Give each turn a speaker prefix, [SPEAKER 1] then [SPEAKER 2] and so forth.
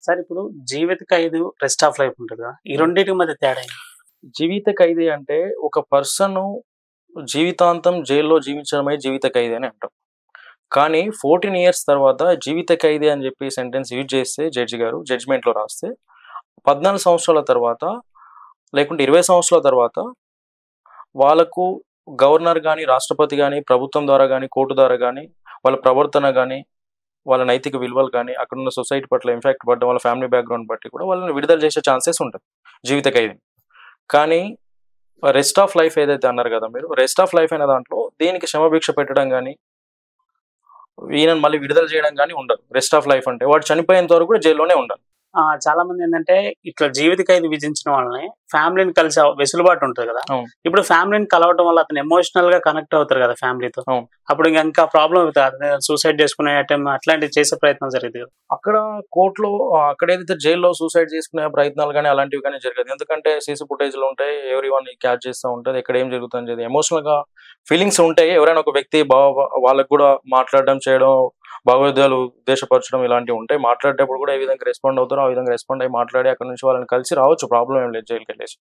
[SPEAKER 1] Sir ఇప్పుడు జీవిత ఖైదు, rest of life ఉంటది కదా! ఈ రెండిటి మధ్య తేడా ఏంటి?
[SPEAKER 2] జీవిత ఖైదీ అంటే ఒక పర్సను జీవితాంతం జైల్‌లో జీవించడమే జీవిత ఖైదీ అని అంటాం. కానీ 14 ఇయర్స్ తర్వాత జీవిత ఖైదీ అని చెప్పి సెంటెన్స్ యూజ్ చేస్తే జడ్జి గారు జడ్జ్‌మెంట్‌లో రాస్తే 14 సంవత్సరాల తర్వాత లేకుంటే 20 సంవత్సరాల తర్వాత వాళ్ళకు గవర్నర్ గాని, రాష్ట్రపతి గాని, ప్రభుత్వం ద్వారా గాని, కోర్టు ద్వారా గాని, వాళ్ళ ప్రవర్తన గాని, వాళ్ళ నైతిక విలువలు గాని, అక్కడున్న సొసైటీ పట్ల ఇంపాక్ట్ పడడం, వాళ్ళ ఫ్యామిలీ బ్యాక్‌గ్రౌండ్ బట్టి కూడా వాళ్ళని విడుదల చేసే ఛాన్సెస్ ఉంటది జీవిత ఖైదీని. కానీ రెస్ట్ ఆఫ్ లైఫ్ ఏదైతే అన్నారు కదా మీరు, రెస్ట్ ఆఫ్ లైఫ్ అనే దాంట్లో దీనికి క్షమాభిక్ష పెట్టడం గాని, ఈయనను మళ్ళీ విడుదల చేయడం గాని ఉండదు. రెస్ట్ ఆఫ్ లైఫ్ అంటే వాడు చనిపోయేంత వరకు కూడా జైల్లోనే ఉండాలి.
[SPEAKER 1] చాలా మంది ఏందంటే ఇట్లా జీవిత ఖైదు విధించిన వాళ్ళని ఫ్యామిలీని కలిసే వెసులుబాటు ఉంటది కదా!
[SPEAKER 2] అవును.
[SPEAKER 1] ఇప్పుడు ఫ్యామిలీని కలవటం వల్ల అతను ఎమోషనల్ గా కనెక్ట్ అవుతారు కదా ఫ్యామిలీతో.
[SPEAKER 2] అవును.
[SPEAKER 1] అప్పుడు ఇంకా ప్రాబ్లమ్ అవుతది. అతను సూసైడ్ చేసుకునే అటెంప్ట్ అట్లాంటివి చేసే ప్రయత్నం జరిగింది కదా!
[SPEAKER 2] అక్కడ కోర్ట్‌లో అక్కడేదైతే జైల్‌లో సూసైడ్ చేసుకునే ప్రయత్నాలు గాని, అలాంటివి గాని జరగదు. ఎందుకంటే సీసీ ఫుటేజ్‌లు ఉంటాయి. ఎవ్రీవన్ క్యాచ్ చేస్తా ఉంటది. ఎక్కడ ఏం జరుగుతుందని ఎమోషనల్‌గా ఫీలింగ్స్ ఉంటాయి. ఎవరైనా ఒక వ్యక్తి వాళ్ళకి కూడా మాట్లాడడం, చేయడం, భావోద్వేగాలు ఉద్దేశపరచడం ఇలాంటివి ఉంటాయి. మాట్లాడేటప్పుడు కూడా ఏ విధంగా రెస్పాండ్ అవుతారో ఆ విధంగా రెస్పాండ్ అయ్యి మాట్లాడి అక్కడి నుంచి వాళ్ళని కలిసి రావచ్చు. ప్రాబ్లమ్ ఏం లేదు జైలుకెళ్ళేసి.